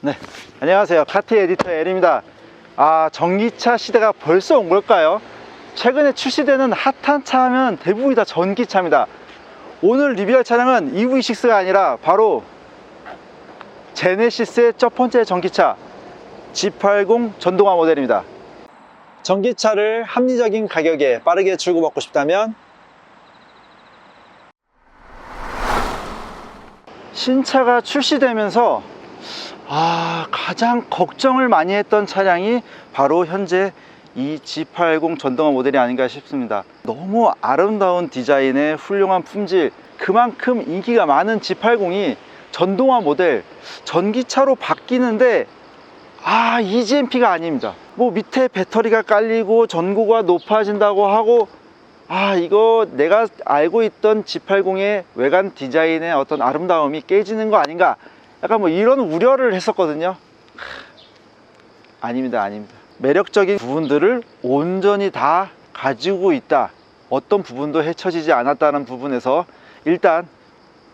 네, 안녕하세요. 카티 에디터 L입니다. 전기차 시대가 벌써 온 걸까요? 최근에 출시되는 핫한 차 하면 대부분이 다 전기차입니다. 오늘 리뷰할 차량은 EV6가 아니라 바로 제네시스의 첫 번째 전기차 G80 전동화 모델입니다. 전기차를 합리적인 가격에 빠르게 출고받고 싶다면 신차가 출시되면서 가장 걱정을 많이 했던 차량이 바로 현재 이 G80 전동화 모델이 아닌가 싶습니다. 너무 아름다운 디자인의 훌륭한 품질, 그만큼 인기가 많은 G80이 전동화 모델, 전기차로 바뀌는데 EGMP가 아닙니다. 뭐 밑에 배터리가 깔리고 전고가 높아진다고 하고 이거 내가 알고 있던 G80의 외관 디자인의 어떤 아름다움이 깨지는 거 아닌가, 약간 뭐 이런 우려를 했었거든요. 아닙니다. 매력적인 부분들을 온전히 다 가지고 있다. 어떤 부분도 헤쳐지지 않았다는 부분에서 일단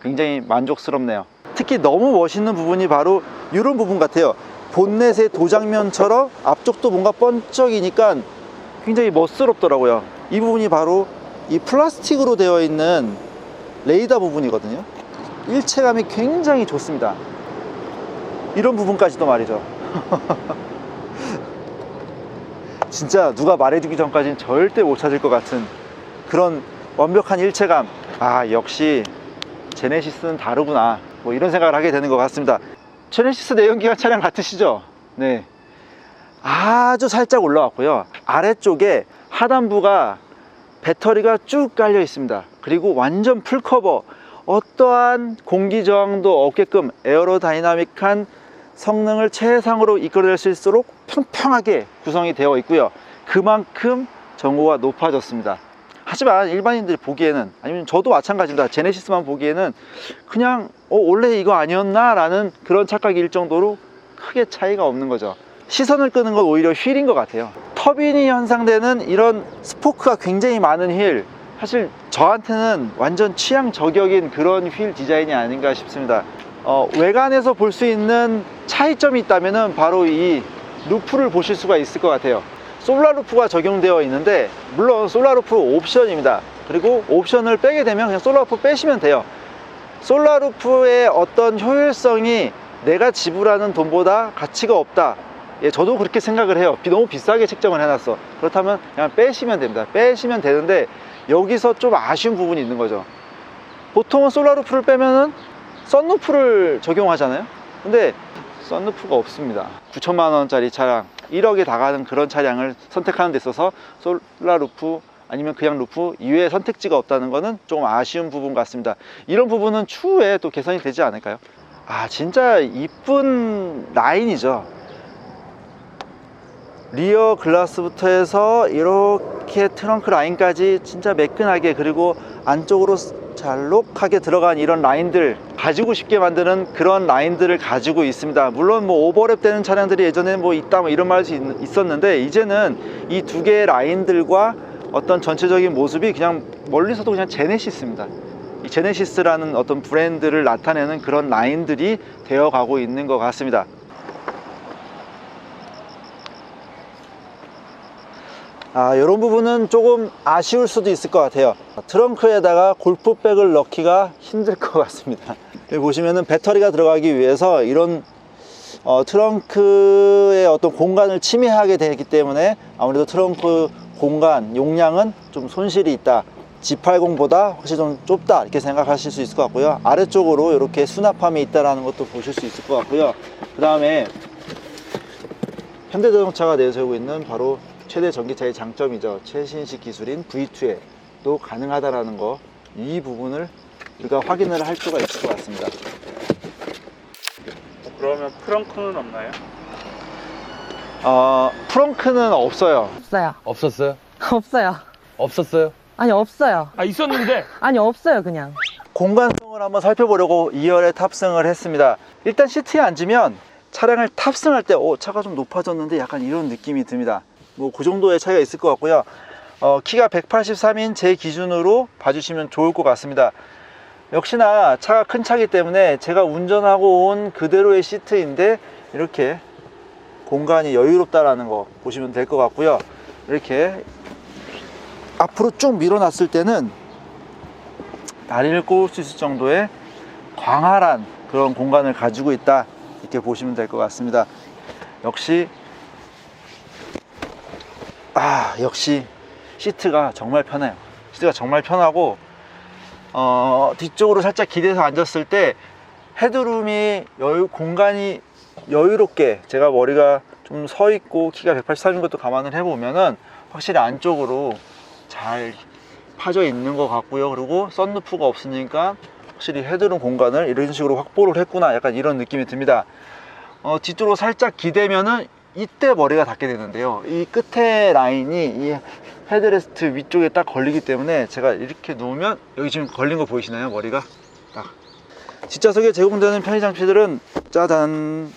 굉장히 만족스럽네요. 특히 너무 멋있는 부분이 바로 이런 부분 같아요. 본넷의 도장면처럼 앞쪽도 뭔가 번쩍이니까 굉장히 멋스럽더라고요. 이 부분이 바로 이 플라스틱으로 되어 있는 레이더 부분이거든요. 일체감이 굉장히 좋습니다. 이런 부분까지도 말이죠. 진짜 누가 말해주기 전까지는 절대 못 찾을 것 같은 그런 완벽한 일체감. 역시 제네시스는 다르구나, 뭐 이런 생각을 하게 되는 것 같습니다. 제네시스 내연기관 차량 같으시죠? 네, 아주 살짝 올라왔고요. 아래쪽에 하단부가 배터리가 쭉 깔려 있습니다. 그리고 완전 풀커버, 어떠한 공기 저항도 없게끔 에어로다이나믹한 성능을 최상으로 이끌어낼 수 있도록 평평하게 구성이 되어 있고요. 그만큼 전고가 높아졌습니다. 하지만 일반인들이 보기에는, 아니면 저도 마찬가지입니다. 제네시스만 보기에는 그냥 원래 이거 아니었나 라는 그런 착각이 일 정도로 크게 차이가 없는 거죠. 시선을 끄는 건 오히려 휠인 것 같아요. 터빈이 형성되는 이런 스포크가 굉장히 많은 휠, 사실 저한테는 완전 취향 저격인 그런 휠 디자인이 아닌가 싶습니다. 외관에서 볼 수 있는 차이점이 있다면 바로 이 루프를 보실 수가 있을 것 같아요. 솔라 루프가 적용되어 있는데, 물론 솔라 루프 옵션입니다. 그리고 옵션을 빼게 되면 그냥 솔라 루프 빼시면 돼요. 솔라 루프의 어떤 효율성이 내가 지불하는 돈보다 가치가 없다, 저도 그렇게 생각을 해요. 너무 비싸게 책정을 해놨어. 그렇다면 그냥 빼시면 됩니다. 빼시면 되는데 여기서 좀 아쉬운 부분이 있는 거죠. 보통은 솔라 루프를 빼면은 썬루프를 적용하잖아요. 근데 썬루프가 없습니다. 9천만 원짜리 차량, 1억에 나가는 그런 차량을 선택하는 데 있어서 솔라 루프 아니면 그냥 루프 이외에 선택지가 없다는 거는 좀 아쉬운 부분 같습니다. 이런 부분은 추후에 또 개선이 되지 않을까요? 진짜 이쁜 라인이죠. 리어 글라스부터 해서 이렇게 트렁크 라인까지 진짜 매끈하게, 그리고 안쪽으로 잘록하게 들어간 이런 라인들, 가지고 싶게 만드는 그런 라인들을 가지고 있습니다. 물론 뭐 오버랩 되는 차량들이 예전에 뭐 있다, 뭐 이런 말이 있었는데, 이제는 이 두 개의 라인들과 어떤 전체적인 모습이 그냥 멀리서도 그냥 제네시스입니다. 이 제네시스라는 어떤 브랜드를 나타내는 그런 라인들이 되어 가고 있는 것 같습니다. 이런 부분은 조금 아쉬울 수도 있을 것 같아요. 트렁크에다가 골프백을 넣기가 힘들 것 같습니다. 여기 보시면은 배터리가 들어가기 위해서 이런 트렁크의 어떤 공간을 침해하게 되기 때문에 아무래도 트렁크 공간 용량은 좀 손실이 있다, G80보다 확실히 좀 좁다, 이렇게 생각하실 수 있을 것 같고요. 아래쪽으로 이렇게 수납함이 있다는 것도 보실 수 있을 것 같고요. 그 다음에 현대자동차가 내세우고 있는 바로 최대 전기차의 장점이죠. 최신식 기술인 V2에도 가능하다라는 거, 이 부분을 우리가 확인을 할 수가 있을 것 같습니다. 그러면 프렁크는 없나요? 프렁크는 없어요. 없어요. 없었어요? 없어요. 없었어요? 아니, 없어요. 있었는데. 아니, 없어요, 그냥. 공간성을 한번 살펴보려고 2열에 탑승을 했습니다. 일단 시트에 앉으면 차량을 탑승할 때 차가 좀 높아졌는데 약간 이런 느낌이 듭니다. 뭐 그 정도의 차이가 있을 것 같고요. 키가 183인 제 기준으로 봐주시면 좋을 것 같습니다. 역시나 차가 큰 차기 때문에 제가 운전하고 온 그대로의 시트인데 이렇게 공간이 여유롭다라는 거 보시면 될 것 같고요. 이렇게 앞으로 쭉 밀어놨을 때는 다리를 꼬을 수 있을 정도의 광활한 그런 공간을 가지고 있다, 이렇게 보시면 될 것 같습니다. 역시 시트가 정말 편해요. 시트가 정말 편하고 뒤쪽으로 살짝 기대서 앉았을 때 헤드룸이 공간이 여유롭게, 제가 머리가 좀 서 있고 키가 183인 것도 감안을 해보면은 확실히 안쪽으로 잘 파져 있는 것 같고요. 그리고 썬루프가 없으니까 확실히 헤드룸 공간을 이런 식으로 확보를 했구나, 약간 이런 느낌이 듭니다. 뒤쪽으로 살짝 기대면은 이때 머리가 닿게 되는데요. 이 끝에 라인이 이 헤드레스트 위쪽에 딱 걸리기 때문에 제가 이렇게 누우면 여기 지금 걸린 거 보이시나요? 머리가 딱. 뒷좌석에 제공되는 편의 장치들은 짜잔,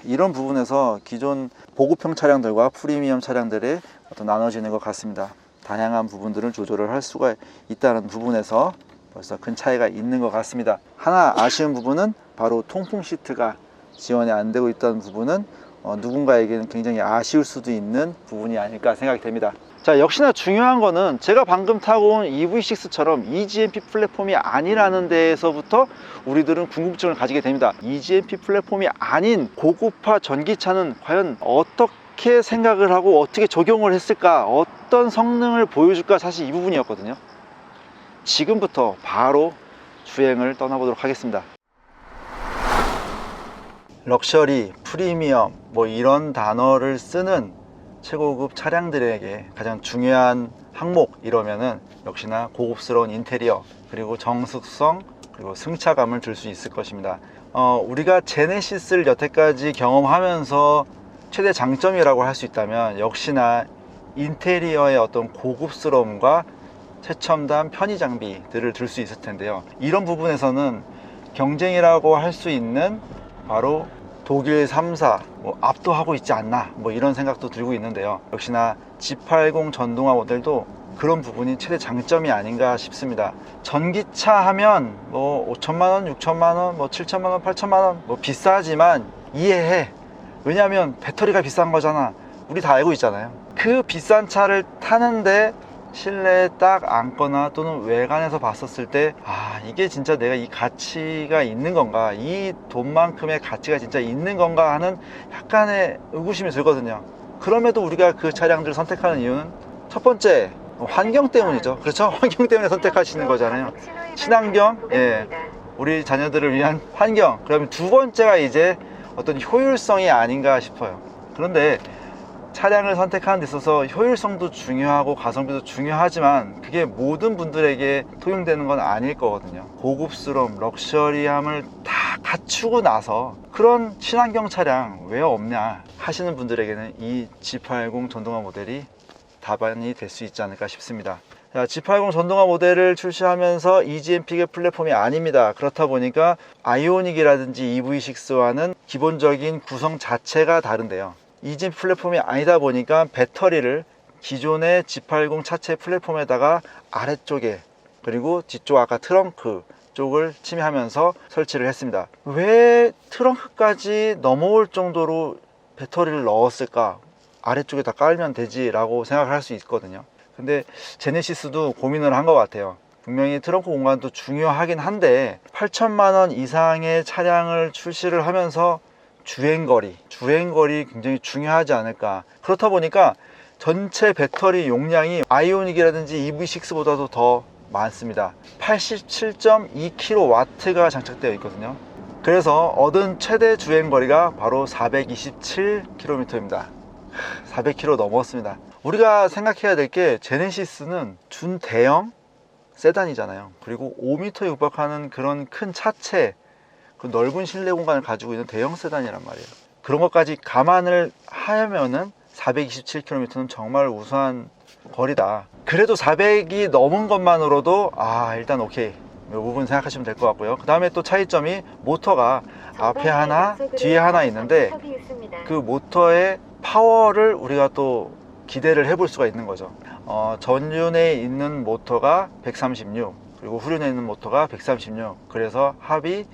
이런 부분에서 기존 보급형 차량들과 프리미엄 차량들이 어떤 나눠지는 것 같습니다. 다양한 부분들을 조절을 할 수가 있다는 부분에서 벌써 큰 차이가 있는 것 같습니다. 하나 아쉬운 부분은 바로 통풍 시트가 지원이 안 되고 있다는 부분은 누군가에게는 굉장히 아쉬울 수도 있는 부분이 아닐까 생각이 됩니다. 자, 역시나 중요한 거는 제가 방금 타고 온 EV6처럼 EGMP 플랫폼이 아니라는 데에서부터 우리들은 궁금증을 가지게 됩니다. EGMP 플랫폼이 아닌 고급화 전기차는 과연 어떻게 생각을 하고 어떻게 적용을 했을까, 어떤 성능을 보여줄까, 사실 이 부분이었거든요. 지금부터 바로 주행을 떠나보도록 하겠습니다. 럭셔리, 프리미엄 뭐 이런 단어를 쓰는 최고급 차량들에게 가장 중요한 항목 이러면은 역시나 고급스러운 인테리어, 그리고 정숙성, 그리고 승차감을 줄 수 있을 것입니다. 우리가 제네시스를 여태까지 경험하면서 최대 장점이라고 할 수 있다면 역시나 인테리어의 어떤 고급스러움과 최첨단 편의 장비들을 들 수 있을 텐데요. 이런 부분에서는 경쟁이라고 할 수 있는 바로 독일 3사 압도하고 있지 않나, 이런 생각도 들고 있는데요. 역시나 G80 전동화 모델도 그런 부분이 최대 장점이 아닌가 싶습니다. 전기차 하면 5천만원, 6천만원, 7천만원, 8천만원 비싸지만 이해해. 왜냐하면 배터리가 비싼 거잖아. 우리 다 알고 있잖아요. 그 비싼 차를 타는데 실내에 딱 앉거나 또는 외관에서 봤었을 때 이게 진짜 내가 이 가치가 있는 건가, 이 돈만큼의 가치가 진짜 있는 건가 하는 약간의 의구심이 들거든요. 그럼에도 우리가 그 차량들을 선택하는 이유는 첫 번째 환경 때문이죠. 그렇죠? 환경 때문에 선택하시는 거잖아요. 친환경, 우리 자녀들을 위한 환경. 그러면 두 번째가 이제 어떤 효율성이 아닌가 싶어요. 그런데 차량을 선택하는 데 있어서 효율성도 중요하고 가성비도 중요하지만 그게 모든 분들에게 통용되는 건 아닐 거거든요. 고급스러움, 럭셔리함을 다 갖추고 나서 그런 친환경 차량 왜 없냐 하시는 분들에게는 이 G80 전동화 모델이 답안이 될 수 있지 않을까 싶습니다. 자, G80 전동화 모델을 출시하면서 EGMP계 플랫폼이 아닙니다. 그렇다 보니까 아이오닉이라든지 EV6와는 기본적인 구성 자체가 다른데요. EGMP 플랫폼이 아니다 보니까 배터리를 기존의 G80 차체 플랫폼에다가 아래쪽에, 그리고 뒤쪽 아까 트렁크 쪽을 침해하면서 설치를 했습니다. 왜 트렁크까지 넘어올 정도로 배터리를 넣었을까? 아래쪽에 다 깔면 되지 라고 생각할 수 있거든요. 근데 제네시스도 고민을 한 것 같아요. 분명히 트렁크 공간도 중요하긴 한데 8천만원 이상의 차량을 출시를 하면서 주행거리 굉장히 중요하지 않을까. 그렇다 보니까 전체 배터리 용량이 아이오닉이라든지 EV6보다도 더 많습니다. 87.2kW가 장착되어 있거든요. 그래서 얻은 최대 주행거리가 바로 427km입니다 400km 넘었습니다. 우리가 생각해야 될 게 제네시스는 준대형 세단이잖아요. 그리고 5m에 육박하는 그런 큰 차체, 그 넓은 실내 공간을 가지고 있는 대형 세단이란 말이에요. 그런 것까지 감안을 하면은 427km는 정말 우수한 거리다. 그래도 400이 넘은 것만으로도 일단 오케이, 이 부분 생각하시면 될 것 같고요. 그 다음에 또 차이점이 모터가 앞에 하나 뒤에 하나 있는데 그 모터의 파워를 우리가 또 기대를 해볼 수가 있는 거죠. 전륜에 있는 모터가 136, 그리고 후륜에 있는 모터가 136. 그래서 합이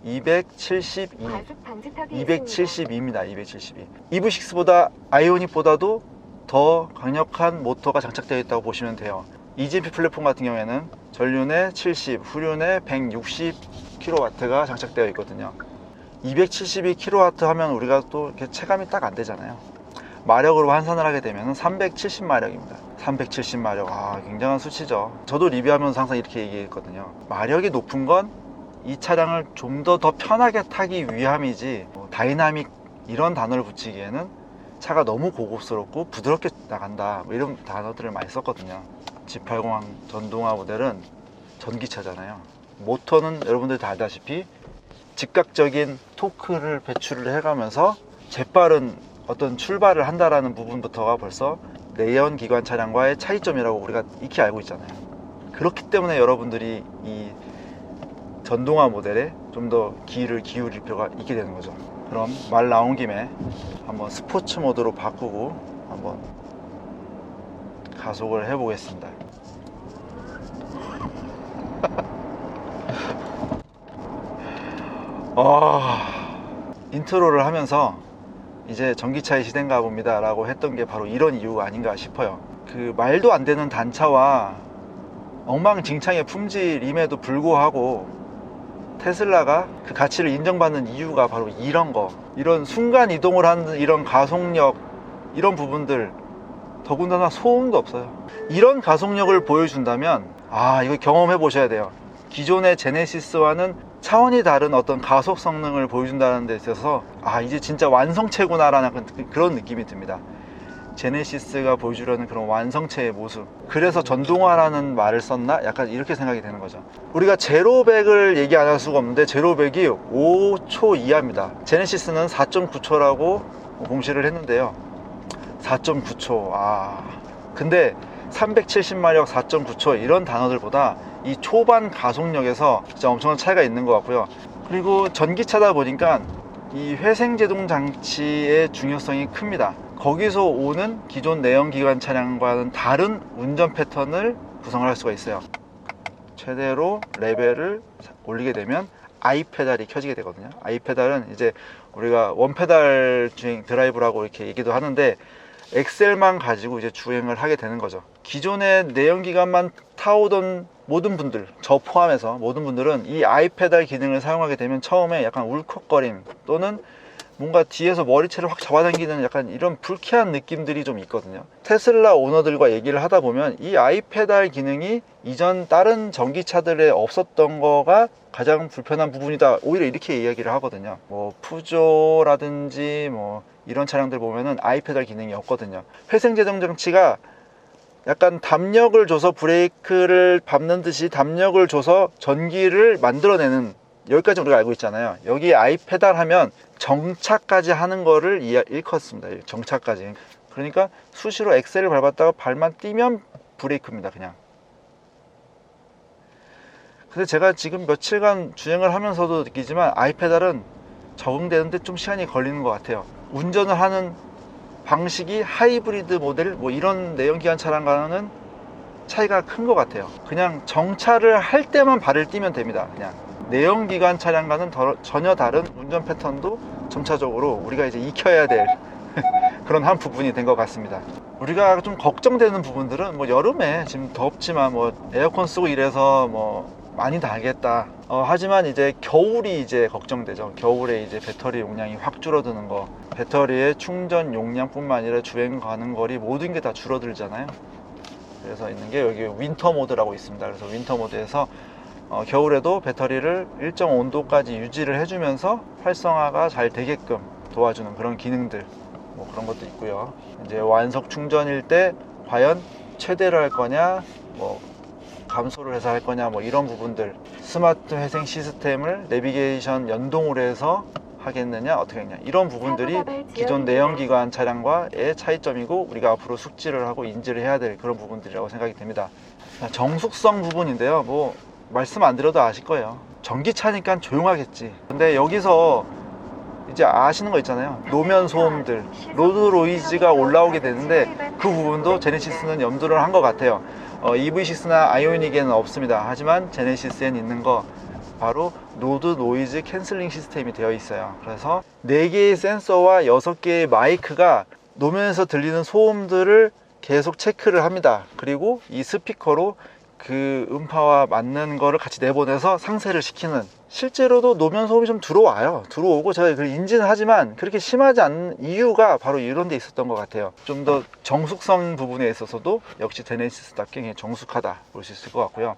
272. 과속 방지턱이 272입니다. 272. EV6보다 아이오닉보다도 더 강력한 모터가 장착되어 있다고 보시면 돼요. EGMP 플랫폼 같은 경우에는 전륜에 70, 후륜에 160kW가 장착되어 있거든요. 272kW 하면 우리가 또 이렇게 체감이 딱 안 되잖아요. 마력으로 환산을 하게 되면 370마력입니다. 370마력. 아, 굉장한 수치죠. 저도 리뷰하면서 항상 이렇게 얘기했거든요. 마력이 높은 건 이 차량을 좀 더 편하게 타기 위함이지, 다이나믹 이런 단어를 붙이기에는 차가 너무 고급스럽고 부드럽게 나간다, 뭐 이런 단어들을 많이 썼거든요. G80 전동화 모델은 전기차잖아요. 모터는 여러분들 다 알다시피 즉각적인 토크를 배출을 해가면서 재빠른 어떤 출발을 한다라는 부분부터가 벌써 내연기관 차량과의 차이점이라고 우리가 익히 알고 있잖아요. 그렇기 때문에 여러분들이 이 전동화 모델에 좀 더 기를 기울일 필요가 있게 되는 거죠. 그럼 말 나온 김에 한번 스포츠 모드로 바꾸고 한번 가속을 해 보겠습니다. 인트로를 하면서 이제 전기차의 시대인가 봅니다 라고 했던 게 바로 이런 이유가 아닌가 싶어요. 그 말도 안 되는 단차와 엉망진창의 품질임에도 불구하고 테슬라가 그 가치를 인정받는 이유가 바로 이런 거, 이런 순간 이동을 하는 이런 가속력, 이런 부분들, 더군다나 소음도 없어요. 이런 가속력을 보여준다면 이거 경험해 보셔야 돼요. 기존의 제네시스와는 차원이 다른 어떤 가속 성능을 보여준다는 데 있어서 이제 진짜 완성체구나라는 그런 느낌이 듭니다. 제네시스가 보여주려는 그런 완성체의 모습, 그래서 전동화라는 말을 썼나? 약간 이렇게 생각이 되는 거죠. 우리가 제로백을 얘기 안 할 수가 없는데 제로백이 5초 이하입니다. 제네시스는 4.9초라고 공시를 했는데요. 4.9초. 근데 370마력 4.9초 이런 단어들보다 이 초반 가속력에서 진짜 엄청난 차이가 있는 것 같고요. 그리고 전기차다 보니까 이 회생제동 장치의 중요성이 큽니다. 거기서 오는 기존 내연기관 차량과는 다른 운전 패턴을 구성을 할 수가 있어요. 최대로 레벨을 올리게 되면 I 페달이 켜지게 되거든요. I 페달은 이제 우리가 원페달 주행 드라이브라고 이렇게 얘기도 하는데, 엑셀만 가지고 이제 주행을 하게 되는 거죠. 기존의 내연기관만 타오던 모든 분들, 저 포함해서 모든 분들은 이 I 페달 기능을 사용하게 되면 처음에 약간 울컥거림 또는 뭔가 뒤에서 머리채를 확 잡아당기는 약간 이런 불쾌한 느낌들이 좀 있거든요. 테슬라 오너들과 얘기를 하다 보면 이 I 페달 기능이 이전 다른 전기차들에 없었던 거가 가장 불편한 부분이다, 오히려 이렇게 이야기를 하거든요. 뭐 푸조라든지 뭐 이런 차량들 보면은 I 페달 기능이 없거든요. 회생제동 장치가 약간 담력을 줘서 브레이크를 밟는 듯이 담력을 줘서 전기를 만들어내는, 여기까지 우리가 알고 있잖아요. 여기 I 페달 하면 정차까지 하는 거를 일컫습니다. 정차까지. 그러니까 수시로 엑셀을 밟았다가 발만 띄면 브레이크입니다, 그냥. 근데 제가 지금 며칠간 주행을 하면서도 느끼지만 I 페달은 적응되는데 좀 시간이 걸리는 것 같아요. 운전을 하는 방식이 하이브리드 모델 뭐 이런 내연기관 차량과는 차이가 큰 것 같아요. 그냥 정차를 할 때만 발을 띄면 됩니다. 그냥 내연기관 차량과는 전혀 다른 운전 패턴도 점차적으로 우리가 이제 익혀야 될 그런 한 부분이 된 것 같습니다. 우리가 좀 걱정되는 부분들은 뭐 여름에 지금 덥지만 뭐 에어컨 쓰고 이래서 뭐 많이 달겠다. 하지만 이제 겨울이 이제 걱정되죠. 겨울에 이제 배터리 용량이 확 줄어드는 거, 배터리의 충전 용량뿐만 아니라 주행 가는 거리 모든 게 다 줄어들잖아요. 그래서 있는 게 여기 윈터 모드라고 있습니다. 그래서 윈터 모드에서 겨울에도 배터리를 일정 온도까지 유지를 해주면서 활성화가 잘 되게끔 도와주는 그런 기능들, 뭐 그런 것도 있고요. 이제 완속 충전일 때 과연 최대로 할 거냐, 뭐 감소를 해서 할 거냐, 뭐 이런 부분들, 스마트 회생 시스템을 내비게이션 연동으로 해서 하겠느냐, 어떻게 했냐, 이런 부분들이 기존 내연기관 차량과의 차이점이고 우리가 앞으로 숙지를 하고 인지를 해야 될 그런 부분들이라고 생각이 됩니다. 정숙성 부분인데요, 뭐 말씀 안 드려도 아실 거예요. 전기차니까 조용하겠지. 근데 여기서 이제 아시는 거 있잖아요. 노면 소음들, 로드 노이즈가 올라오게 되는데 그 부분도 제네시스는 염두를 한 것 같아요. EV6나 아이오닉에는 없습니다. 하지만 제네시스에는 있는 거 바로 노드 노이즈 캔슬링 시스템이 되어 있어요. 그래서 4개의 센서와 6개의 마이크가 노면에서 들리는 소음들을 계속 체크를 합니다. 그리고 이 스피커로 그 음파와 맞는 거를 같이 내보내서 상쇄를 시키는, 실제로도 노면 소음이 좀 들어오고 제가 그걸 인지는 하지만 그렇게 심하지 않은 이유가 바로 이런 데 있었던 것 같아요. 좀 더 정숙성 부분에 있어서도 역시 제네시스답게 굉장히 정숙하다 볼 수 있을 것 같고요.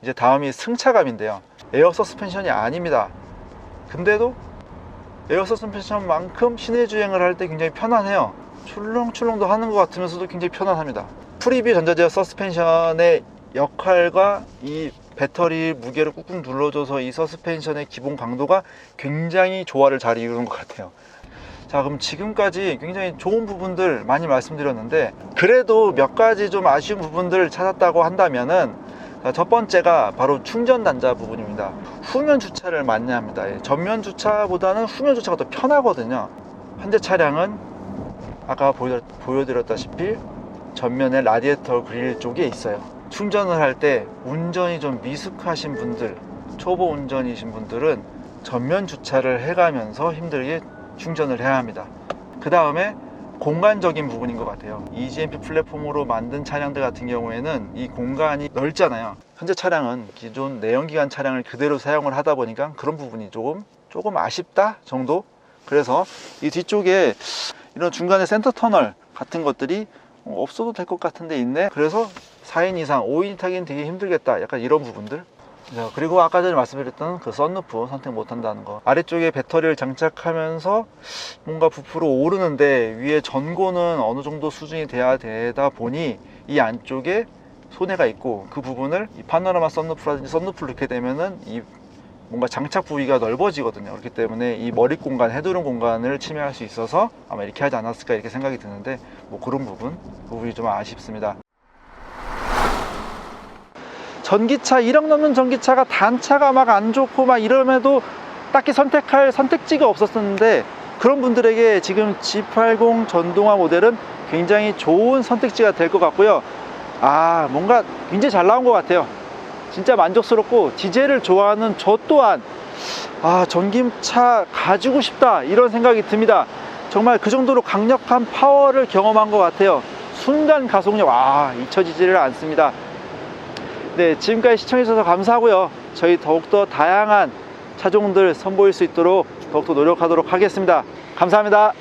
이제 다음이 승차감인데요. 에어 서스펜션이 아닙니다. 근데도 에어 서스펜션만큼 시내 주행을 할 때 굉장히 편안해요. 출렁출렁도 하는 것 같으면서도 굉장히 편안합니다. 프리뷰 전자제어 서스펜션의 역할과 이 배터리 무게를 꾹꾹 눌러줘서 이 서스펜션의 기본 강도가 굉장히 조화를 잘 이루는 것 같아요. 자, 그럼 지금까지 굉장히 좋은 부분들 많이 말씀드렸는데, 그래도 몇 가지 좀 아쉬운 부분들을 찾았다고 한다면은, 첫 번째가 바로 충전 단자 부분입니다. 후면 주차를 많이 합니다. 전면 주차보다는 후면 주차가 더 편하거든요. 현재 차량은 아까 보여드렸다시피 전면에 라디에이터 그릴 쪽에 있어요. 충전을 할 때 운전이 좀 미숙하신 분들, 초보 운전이신 분들은 전면 주차를 해가면서 힘들게 충전을 해야 합니다. 그 다음에 공간적인 부분인 것 같아요. EGMP 플랫폼으로 만든 차량들 같은 경우에는 이 공간이 넓잖아요. 현재 차량은 기존 내연기관 차량을 그대로 사용을 하다 보니까 그런 부분이 조금 아쉽다 정도. 그래서 이 뒤쪽에 이런 중간에 센터 터널 같은 것들이 없어도 될 것 같은데 있네. 그래서 4인 이상 5인 타기는 되게 힘들겠다, 약간 이런 부분들. 그리고 아까 전에 말씀드렸던 그 썬루프 선택 못한다는 거, 아래쪽에 배터리를 장착하면서 뭔가 부풀어 오르는데 위에 전고는 어느 정도 수준이 돼야 되다 보니 이 안쪽에 손해가 있고, 그 부분을 이 파노라마 썬루프라든지 썬루프를 넣게 되면은 이 뭔가 장착 부위가 넓어지거든요. 그렇기 때문에 이 머리 공간, 헤드룸 공간을 침해할 수 있어서 아마 이렇게 하지 않았을까 이렇게 생각이 드는데, 뭐 그런 부분이 좀 아쉽습니다. 전기차, 1억 넘는 전기차가 단차가 막 안 좋고 막 이러면도 딱히 선택할 선택지가 없었는데, 그런 분들에게 지금 G80 전동화 모델은 굉장히 좋은 선택지가 될 것 같고요. 뭔가 굉장히 잘 나온 것 같아요. 진짜 만족스럽고, 디젤을 좋아하는 저 또한 전기차 가지고 싶다 이런 생각이 듭니다. 정말 그 정도로 강력한 파워를 경험한 것 같아요. 순간 가속력 잊혀지지를 않습니다. 네, 지금까지 시청해주셔서 감사하고요. 저희 더욱더 다양한 차종들 선보일 수 있도록 더욱더 노력하도록 하겠습니다. 감사합니다.